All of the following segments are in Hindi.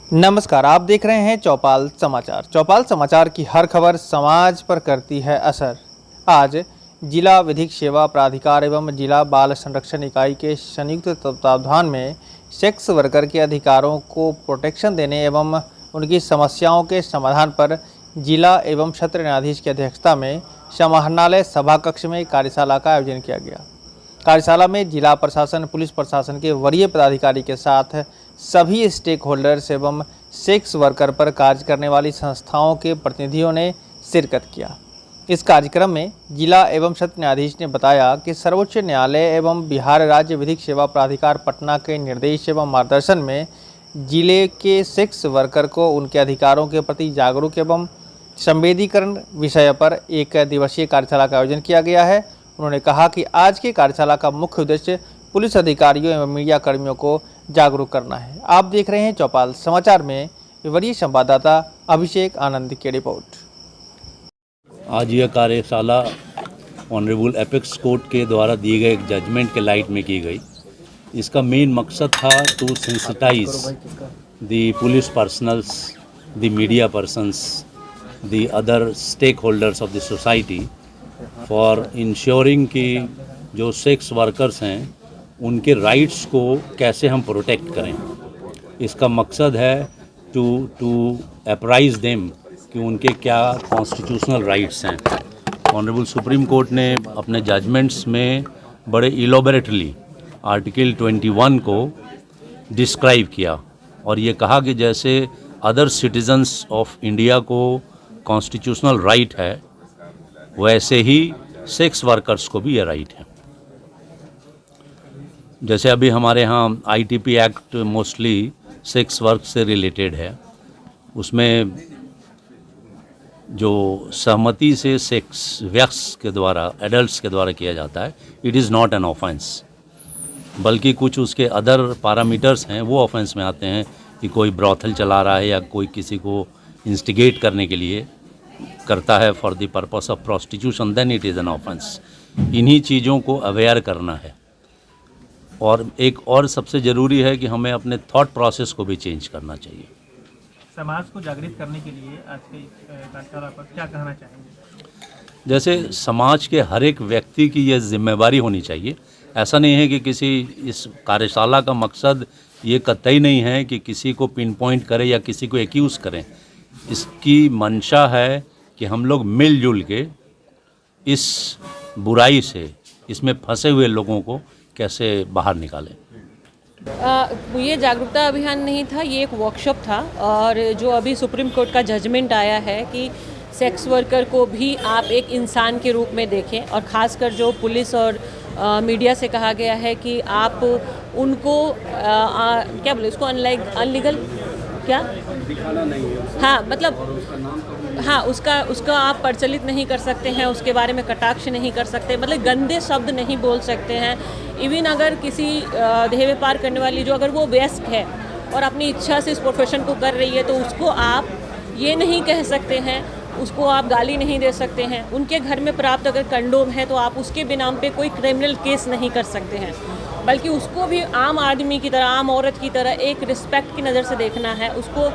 नमस्कार, आप देख रहे हैं चौपाल समाचार। चौपाल समाचार की हर खबर समाज पर करती है असर। आज जिला विधिक सेवा प्राधिकार एवं जिला बाल संरक्षण इकाई के संयुक्त तत्वावधान में सेक्स वर्कर के अधिकारों को प्रोटेक्शन देने एवं उनकी समस्याओं के समाधान पर जिला एवं सत्र न्यायाधीश की अध्यक्षता में समाहरणालय सभा कक्ष में कार्यशाला का आयोजन किया गया। कार्यशाला में जिला प्रशासन, पुलिस प्रशासन के वरीय पदाधिकारी के साथ सभी स्टेक होल्डर्स एवं सेक्स वर्कर पर कार्य करने वाली संस्थाओं के प्रतिनिधियों ने शिरकत किया। इस कार्यक्रम में जिला एवं सत्र न्यायाधीश ने बताया कि सर्वोच्च न्यायालय एवं बिहार राज्य विधिक सेवा प्राधिकार पटना के निर्देश एवं मार्गदर्शन में जिले के सेक्स वर्कर को उनके अधिकारों के प्रति जागरूक एवं संवेदीकरण विषय पर एक दिवसीय कार्यशाला का आयोजन किया गया है। उन्होंने कहा कि आज की कार्यशाला का मुख्य उद्देश्य पुलिस अधिकारियों एवं मीडिया कर्मियों को जागरूक करना है। आप देख रहे हैं चौपाल समाचार में वरीय संवाददाता अभिषेक आनंद की रिपोर्ट। आज यह कार्यशाला ऑनरेबल एपेक्स कोर्ट के द्वारा दिए गए एक जजमेंट के लाइट में की गई। इसका मेन मकसद था to sensitize the police personnels, the media persons, the other stakeholders of the society for insuring कि जो सेक्स वर्कर्स हैं उनके राइट्स को कैसे हम प्रोटेक्ट करें। इसका मकसद है टू अप्राइज देम कि उनके क्या कॉन्स्टिट्यूशनल राइट्स हैं। ऑनरेबल सुप्रीम कोर्ट ने अपने जजमेंट्स में बड़े इलॉबरेटली आर्टिकल 21 को डिस्क्राइब किया और ये कहा कि जैसे अदर सिटीजन्स ऑफ इंडिया को कॉन्स्टिट्यूशनल राइट है, वैसे ही सेक्स वर्कर्स को भी ये राइट है। जैसे अभी हमारे यहाँ ITP act mostly sex work से रिलेटेड है, उसमें जो सहमति से सेक्स व्यक्ति के द्वारा, एडल्ट्स के द्वारा किया जाता है, it is not an offence, बल्कि कुछ उसके अदर पैरामीटर्स हैं वो ऑफेंस में आते हैं कि कोई ब्रॉथल चला रहा है या कोई किसी को इंस्टिगेट करने के लिए करता है for the purpose of prostitution, then it is an offence. इन्हीं चीज़ों को अवेयर करना है। और एक और सबसे ज़रूरी है कि हमें अपने थॉट प्रोसेस को भी चेंज करना चाहिए। समाज को जागृत करने के लिए आज के कार्यशाला पर क्या कहना चाहेंगे? जैसे समाज के हर एक व्यक्ति की यह जिम्मेवारी होनी चाहिए। ऐसा नहीं है कि किसी इस कार्यशाला का मकसद ये कतई नहीं है कि किसी को पिन पॉइंट करें या किसी को एक्यूज़ करें। इसकी मंशा है कि हम लोग मिलजुल के इस बुराई से, इसमें फंसे हुए लोगों को कैसे बाहर निकालें। ये जागरूकता अभियान नहीं था, ये एक वर्कशॉप था। और जो अभी सुप्रीम कोर्ट का जजमेंट आया है कि सेक्स वर्कर को भी आप एक इंसान के रूप में देखें, और ख़ासकर जो पुलिस और मीडिया से कहा गया है कि आप उनको क्या बोले उसको, अनलीगल क्या दिखाना नहीं है। हाँ, मतलब हाँ, उसका आप प्रचलित नहीं कर सकते हैं, उसके बारे में कटाक्ष नहीं कर सकते, मतलब गंदे शब्द नहीं बोल सकते हैं। इवन अगर किसी देह व्यापार करने वाली जो अगर वो वयस्क है और अपनी इच्छा से इस प्रोफेशन को कर रही है, तो उसको आप ये नहीं कह सकते हैं, उसको आप गाली नहीं दे सकते हैं। उनके घर में प्राप्त अगर कंडोम है तो आप उसके बिना पे कोई क्रिमिनल केस नहीं कर सकते हैं, बल्कि उसको भी आम आदमी की तरह, आम औरत की तरह एक रिस्पेक्ट की नज़र से देखना है, उसको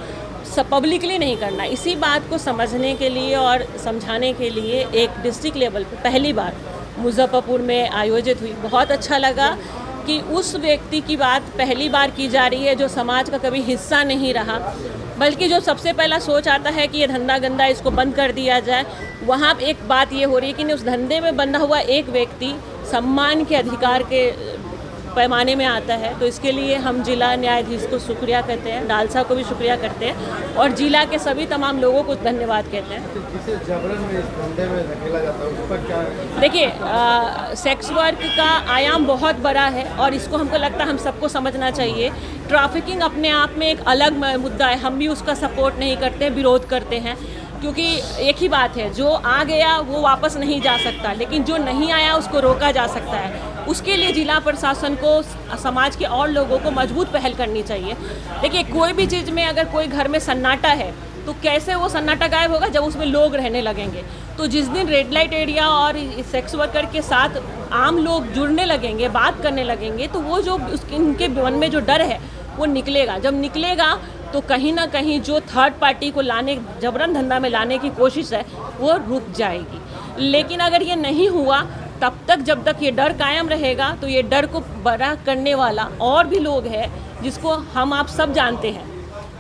पब्लिकली नहीं करना। इसी बात को समझने के लिए और समझाने के लिए एक डिस्ट्रिक्ट लेवल पे पहली बार मुजफ्फरपुर में आयोजित हुई। बहुत अच्छा लगा कि उस व्यक्ति की बात पहली बार की जा रही है जो समाज का कभी हिस्सा नहीं रहा, बल्कि जो सबसे पहला सोच आता है कि ये धंधा गंदा, इसको बंद कर दिया जाए। वहाँ एक बात ये हो रही है कि उस धंधे में बंधा हुआ एक व्यक्ति सम्मान के अधिकार के पैमाने में आता है। तो इसके लिए हम जिला न्यायाधीश को शुक्रिया कहते हैं, डालसा को भी शुक्रिया करते हैं, और जिला के सभी तमाम लोगों को धन्यवाद कहते हैं। तो जिसे जबरन में इस धंधे में धकेला जाता है, उसका क्या? देखिए, सेक्स वर्क का आयाम बहुत बड़ा है और इसको हमको लगता है हम सबको समझना चाहिए। ट्रैफिकिंग अपने आप में एक अलग मुद्दा है, हम भी उसका सपोर्ट नहीं करते, विरोध करते हैं, क्योंकि एक ही बात है, जो आ गया वो वापस नहीं जा सकता, लेकिन जो नहीं आया उसको रोका जा सकता है। उसके लिए जिला प्रशासन को, समाज के और लोगों को मजबूत पहल करनी चाहिए। देखिए, कोई भी चीज़ में अगर कोई घर में सन्नाटा है तो कैसे वो सन्नाटा गायब होगा? जब उसमें लोग रहने लगेंगे। तो जिस दिन रेड लाइट एरिया और सेक्स वर्कर के साथ आम लोग जुड़ने लगेंगे, बात करने लगेंगे, तो वो जो उनके मन में जो डर है वो निकलेगा। जब निकलेगा तो कहीं ना कहीं जो थर्ड पार्टी को लाने, जबरन धंधा में लाने की कोशिश है, वो रुक जाएगी। लेकिन अगर ये नहीं हुआ, तब तक जब तक ये डर कायम रहेगा, तो ये डर को बड़ा करने वाला और भी लोग हैं जिसको हम आप सब जानते हैं,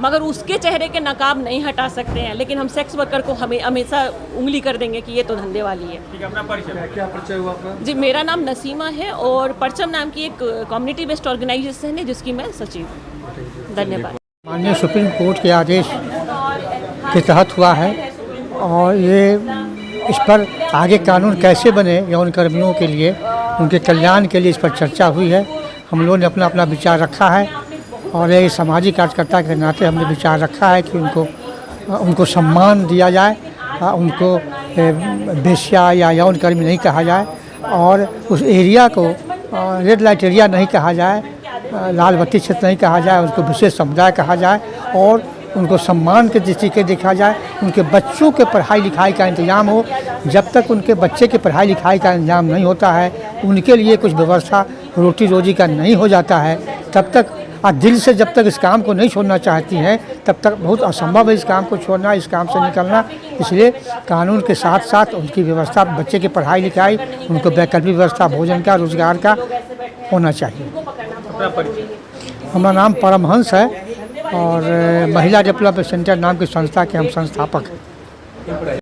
मगर उसके चेहरे के नकाब नहीं हटा सकते हैं। लेकिन हम सेक्स वर्कर को हमें हमेशा उंगली कर देंगे कि ये तो धंधे वाली है। ठीक है, अपना परिचय, क्या परिचय हुआ आपका? जी, मेरा नाम नसीमा है और परचम नाम की एक कम्युनिटी बेस्ड ऑर्गेनाइजेशन है जिसकी मैं सचिव हूँ। धन्यवाद। माननीय सुप्रीम कोर्ट के आदेश के तहत हुआ है और ये इस पर आगे कानून कैसे बने यौन कर्मियों के लिए, उनके कल्याण के लिए इस पर चर्चा हुई है। हम लोगों ने अपना अपना विचार रखा है और एक सामाजिक कार्यकर्ता के नाते हमने विचार रखा है कि उनको सम्मान दिया जाए, उनको बेश्या या यौन कर्मी नहीं कहा जाए और उस एरिया को रेड लाइट एरिया नहीं कहा जाए, लाल बत्ती क्षेत्र नहीं कहा जाए, उसको विशेष समुदाय कहा जाए और उनको सम्मान के दृष्टि से देखा जाए। उनके बच्चों के पढ़ाई लिखाई का इंतजाम हो। जब तक उनके बच्चे के पढ़ाई लिखाई का इंतजाम नहीं होता है, उनके लिए कुछ व्यवस्था रोटी रोजी का नहीं हो जाता है, तब तक दिल से जब तक इस काम को नहीं छोड़ना चाहती हैं, तब तक बहुत असंभव है इस काम को छोड़ना, इस काम से निकलना। इसलिए कानून के साथ साथ उनकी व्यवस्था, बच्चे की पढ़ाई लिखाई, उनको वैकल्पिक व्यवस्था, भोजन का, रोजगार का होना चाहिए। हमारा नाम परमहंस है और महिला डेवलपमेंट सेंटर नाम की संस्था के हम संस्थापक हैं।